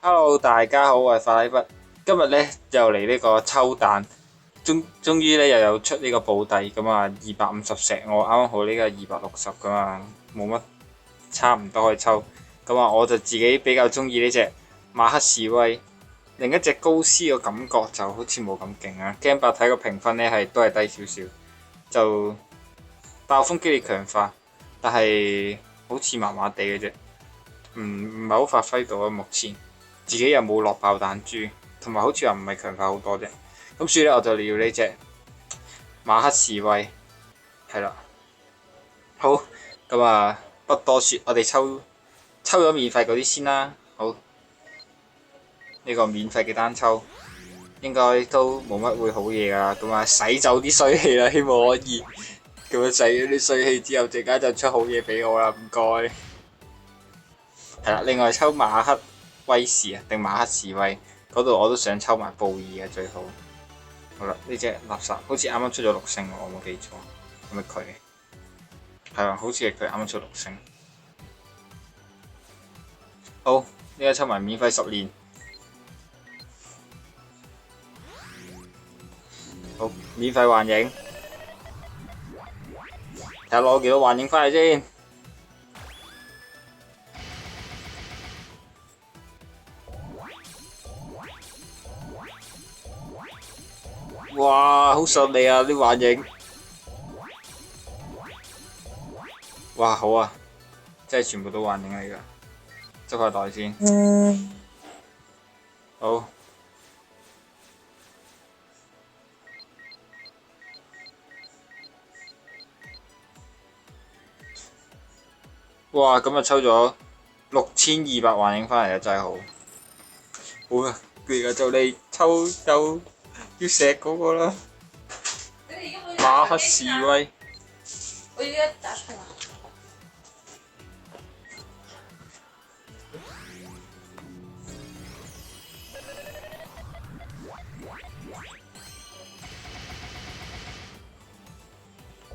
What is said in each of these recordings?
Hello，大家好，我係法拉筆。今日咧又嚟呢個抽蛋，終於咧又有出呢個保底咁啊，250石，我啱啱好呢個260咁啊，冇乜差唔多可以抽。咁啊，我就自己比較中意呢隻馬克士威，另一隻高斯嘅感覺就好似冇咁勁啊。Game 8睇個評分咧都係低少少，就爆風機力強化，但係好似麻麻地嘅啫，唔係好發揮到啊目前。自己又冇落爆彈珠，同埋好似話唔係強化好多啫。咁所以咧，我就要呢隻馬克士威，係啦。好，咁啊，不多説，我哋抽咗免費嗰啲先啦。好，呢個免費嘅單抽應該都冇乜會好嘢噶啦。咁啊，洗走啲衰氣啦，希望可以咁樣洗咗啲衰氣之後，陣間就出好嘢俾我啦。唔該。係啦，另外抽馬克威士啊，定馬克士威嗰度我都想抽埋布爾嘅最好。好啦，呢隻垃圾好似啱啱出咗6星喎，我冇記錯，係咪佢？係啊，好似係佢啱啱出6星。好，呢家抽埋免費10年。好，免費幻影，睇下攞幾多幻影翻嚟先。哇，好順利啊啲幻影！哇，好啊，真係全部都幻影嚟㗎，執下袋先。好。哇，咁就抽咗6200幻影翻嚟啊，真係好。好啊，佢而家就嚟抽到要石嗰個啦，馬克士威。我应该打出来。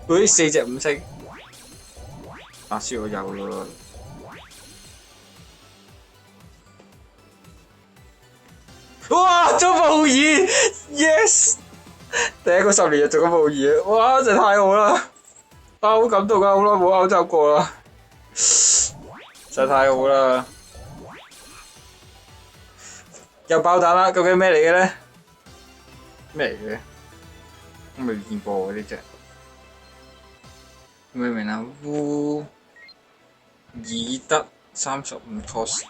嗰啲4隻5星，打輸我有咯。哇！中布爾 ，yes！第一個10年就中咗布爾，哇！真係太好啦！啊，好感動啊！好耐冇歐洲過啦，真係太好啦！又爆彈啦！究竟咩嚟嘅咧？咩嚟嘅？我未見過喎呢隻。明唔明啊？烏爾德35 cost，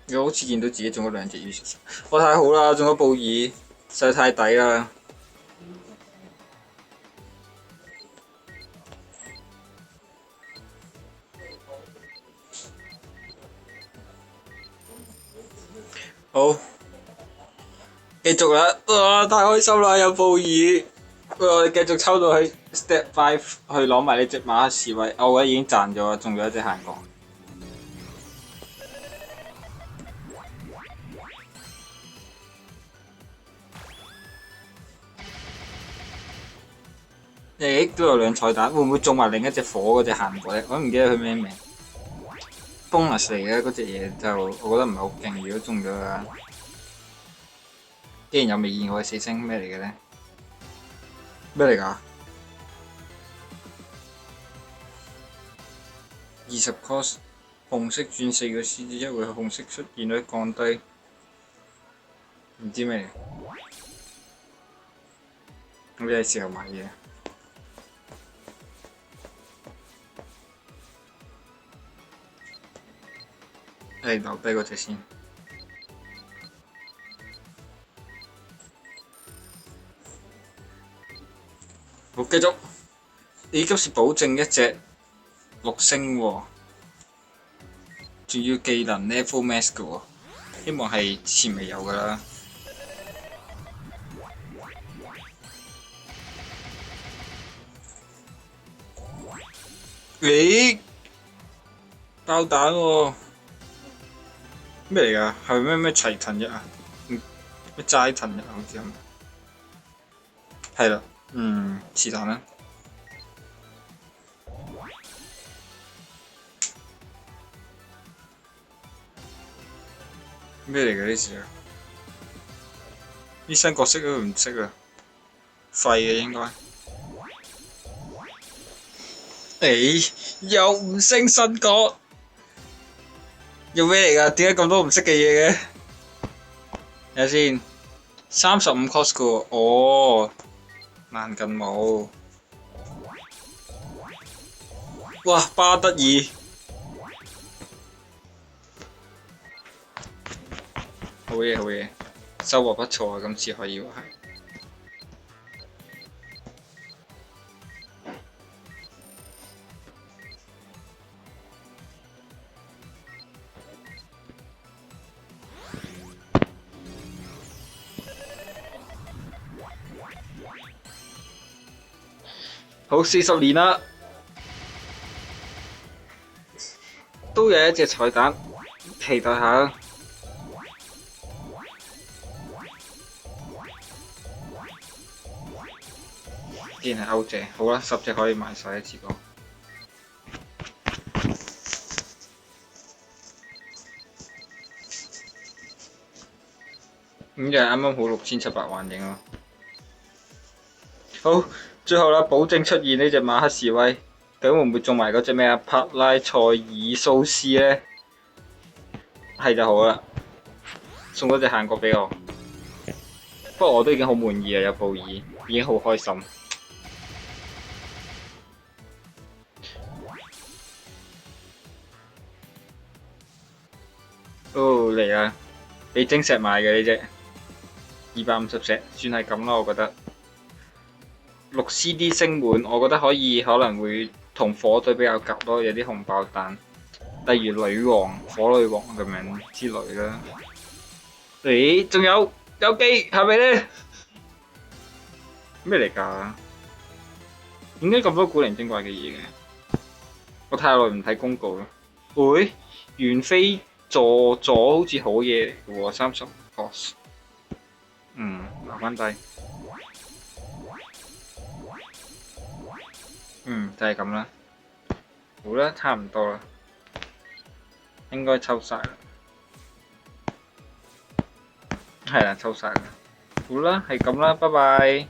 我好似見到自己中咗2隻U14，我太好啦！中咗布爾，實在太抵啦！好，繼續啦！哇，太開心啦！有布爾，我哋繼續抽到去 Step 5去攞埋呢隻馬克士威，我覺得已經賺咗，中咗一隻限角。都有2彩蛋，會唔會中埋另一隻火嗰隻限角咧？我都唔記得佢咩名。bonus 嚟嘅嗰隻嘢就我覺得唔係好勁，如果中咗嘅話，既然有未見過嘅4星，咩嚟嘅咧？咩嚟㗎？20 cost 紅色轉4個獅子，一回紅色出現率降低，唔知咩嚟？我哋係時候買嘢。係留低嗰隻先。好，繼續。你今次保證一隻6星喎，仲要技能 level max 嘅喎，希望係之前未有㗎啦。咦？爆彈喎！咩嚟㗎？係咩齊藤一啊？咩齋藤一啊？好似係咪？係啦，是但啦。咩嚟嘅呢隻？啲新角色都唔識啊，廢嘅應該。又唔升新角，要咩嚟㗎？點解咁多唔識嘅嘢嘅？睇下先，35 cost 嘅喎，哦，爛近冇。哇，巴德爾，好嘢好嘢，收穫不錯啊！今次可以話係。好40年啦，都有一隻彩蛋，期待下。既然係歐姐，好啦，10隻可以買晒一次過。咁就係啱啱好6700幻影咯。好，最後啦，保證出現呢隻馬克士威，究竟會唔會中埋嗰隻咩啊？帕拉塞爾蘇斯呢？係就好啦，送多隻限角俾我。不過我都已經好滿意啊，有布爾，已經好開心。哦，嚟啦！俾晶石買嘅呢隻，250石，算係咁啦，我覺得。6 CD 升滿，我覺得可能會同火隊比較夾咯，有啲紅爆彈，例如女王、火女王咁樣之類啦。咦？仲有機係咪呢？咩嚟㗎？點解咁多古靈精怪嘅嘢嘅？我太耐唔睇公告啦。喂，袁飛坐咗好似好嘢嚟嘅喎，30 cost。留翻低。就係咁啦。好啦，差唔多啦，應該抽晒啦。係啦，抽晒啦。好啦，係咁啦，拜拜。